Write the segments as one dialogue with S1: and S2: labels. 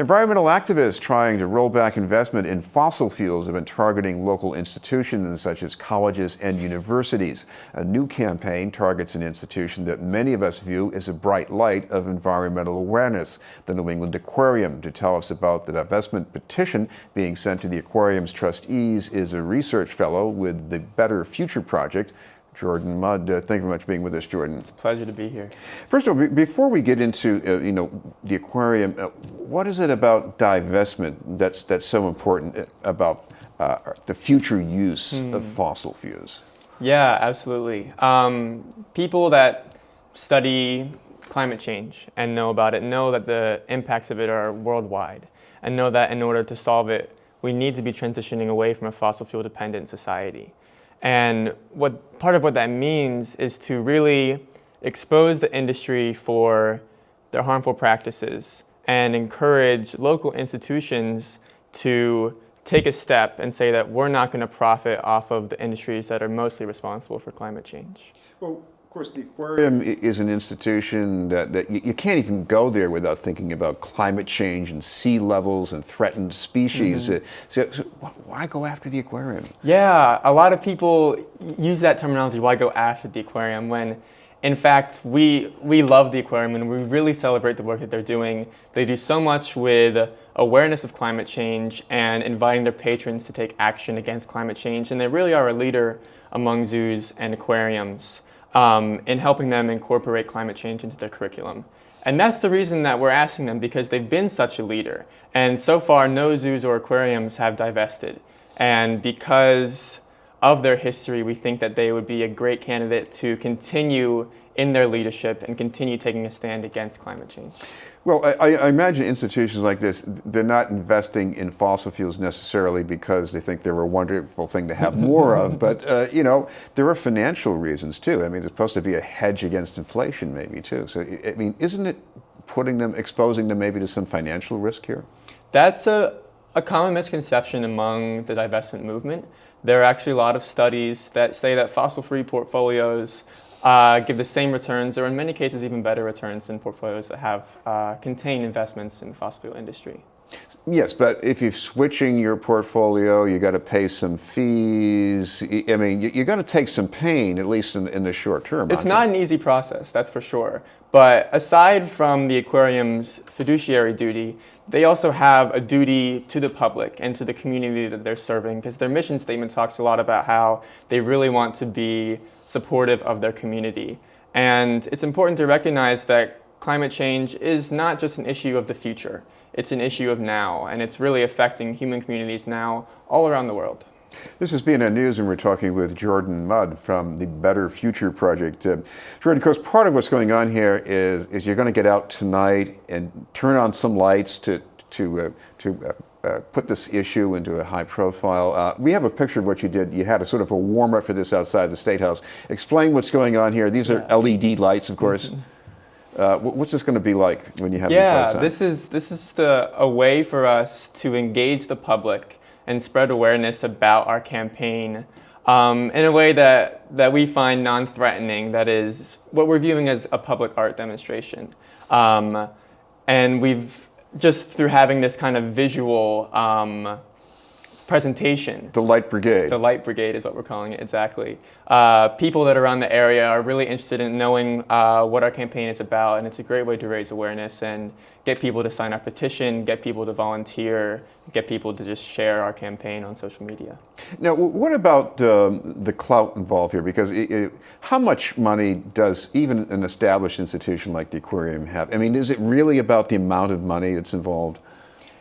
S1: Environmental activists trying to roll back investment in fossil fuels have been targeting local institutions such as colleges and universities. A new campaign targets an institution that many of us view as a bright light of environmental awareness, the New England Aquarium. To tell us about the divestment petition being sent to the Aquarium's trustees is a research fellow with the Better Future Project, Jordan Mudd. Thank you very much for being with us, Jordan.
S2: It's a pleasure to be here.
S1: First of all, before we get into the aquarium, what is it about divestment that's so important about the future use of fossil fuels?
S2: Yeah, absolutely. People that study climate change and know about it know that the impacts of it are worldwide, and know that in order to solve it, we need to be transitioning away from a fossil fuel dependent society. And part of what that means is to really expose the industry for their harmful practices and encourage local institutions to take a step and say that we're not going to profit off of the industries that are mostly responsible for climate change.
S1: Well, of course, the Aquarium is an institution that you can't even go there without thinking about climate change and sea levels and threatened species. So why go after the Aquarium?
S2: Yeah, a lot of people use that terminology, why go after the Aquarium, when in fact we love the Aquarium and we really celebrate the work that they're doing. They do so much with awareness of climate change and inviting their patrons to take action against climate change, and they really are a leader among zoos and aquariums in helping them incorporate climate change into their curriculum. And that's the reason that we're asking them, because they've been such a leader. And so far, no zoos or aquariums have divested. And because of their history, we think that they would be a great candidate to continue in their leadership and continue taking a stand against climate change.
S1: Well, I imagine institutions like this, they're not investing in fossil fuels necessarily because they think they're a wonderful thing to have more of, but there are financial reasons too. I mean, there's supposed to be a hedge against inflation maybe too. So, I mean, isn't it exposing them maybe to some financial risk here?
S2: That's a common misconception among the divestment movement. There are actually a lot of studies that say that fossil-free portfolios give the same returns, or in many cases even better returns than portfolios that have contain investments in the fossil fuel industry.
S1: Yes, but if you're switching your portfolio, you got to pay some fees. I mean, you got to take some pain, at least in the short term.
S2: It's not an easy process, that's for sure. But aside from the aquarium's fiduciary duty, they also have a duty to the public and to the community that they're serving, because their mission statement talks a lot about how they really want to be supportive of their community. And it's important to recognize that climate change is not just an issue of the future. It's an issue of now, and it's really affecting human communities now all around the world.
S1: This is BNN News, and we're talking with Jordan Mudd from the Better Future Project. Jordan, of course, part of what's going on here is you're going to get out tonight and turn on some lights to put this issue into a high profile. We have a picture of what you did. You had a sort of a warm-up for this outside the State House. Explain what's going on here. These are LED lights, of course. What's this going to be like when you have these lights on?
S2: This is just a way for us to engage the public and spread awareness about our campaign in a way that we find non-threatening, that is what we're viewing as a public art demonstration. And we've just through having this kind of visual presentation.
S1: The Light Brigade.
S2: The Light Brigade is what we're calling it, exactly. People that are around the area are really interested in knowing what our campaign is about, and it's a great way to raise awareness and get people to sign our petition, get people to volunteer, get people to just share our campaign on social media.
S1: Now, what about the clout involved here? Because how much money does even an established institution like the Aquarium have? I mean, is it really about the amount of money that's involved?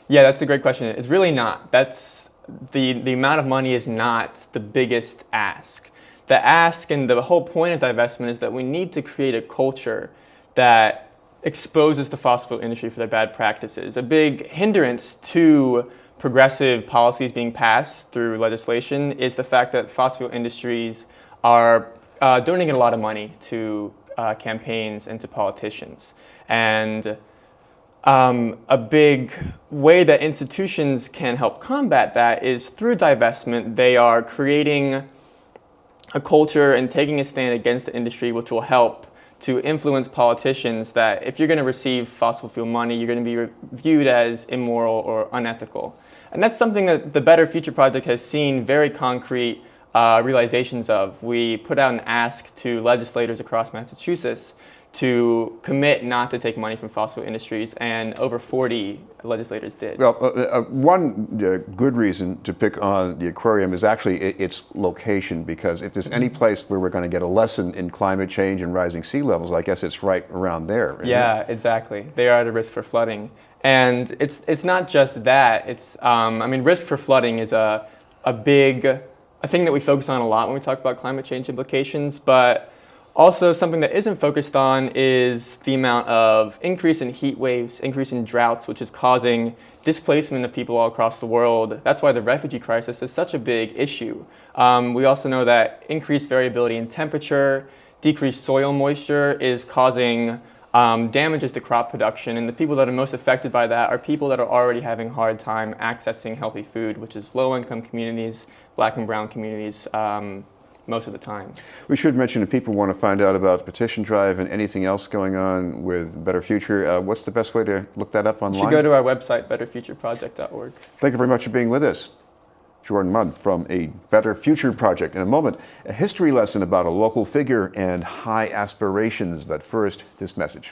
S2: Yeah, that's a great question. It's really not. The amount of money is not the biggest ask. The ask and the whole point of divestment is that we need to create a culture that exposes the fossil fuel industry for their bad practices. A big hindrance to progressive policies being passed through legislation is the fact that fossil fuel industries are donating a lot of money to campaigns and to politicians. And a big way that institutions can help combat that is through divestment. They are creating a culture and taking a stand against the industry, which will help to influence politicians that if you're going to receive fossil fuel money, you're going to be viewed as immoral or unethical. And that's something that the Better Future Project has seen very concrete realizations of. We put out an ask to legislators across Massachusetts to commit not to take money from fossil fuel industries, and over 40 legislators did.
S1: Well, one good reason to pick on the aquarium is actually its location, because if there's any place where we're going to get a lesson in climate change and rising sea levels, I guess it's right around there.
S2: Yeah, exactly. They are at a risk for flooding. And it's not just that. It's I mean, risk for flooding is a thing that we focus on a lot when we talk about climate change implications, but also something that isn't focused on is the amount of increase in heat waves, increase in droughts, which is causing displacement of people all across the world. That's why the refugee crisis is such a big issue. We also know that increased variability in temperature, decreased soil moisture is causing damages to crop production, and the people that are most affected by that are people that are already having a hard time accessing healthy food, which is low-income communities, black and brown communities, most of the time.
S1: We should mention, if people want to find out about the petition drive and anything else going on with Better Future, what's the best way to look that up online?
S2: You should go to our website, betterfutureproject.org.
S1: Thank you very much for being with us. Jordan Mudd from a Better Future Project. In a moment, a history lesson about a local figure and high aspirations. But first, this message.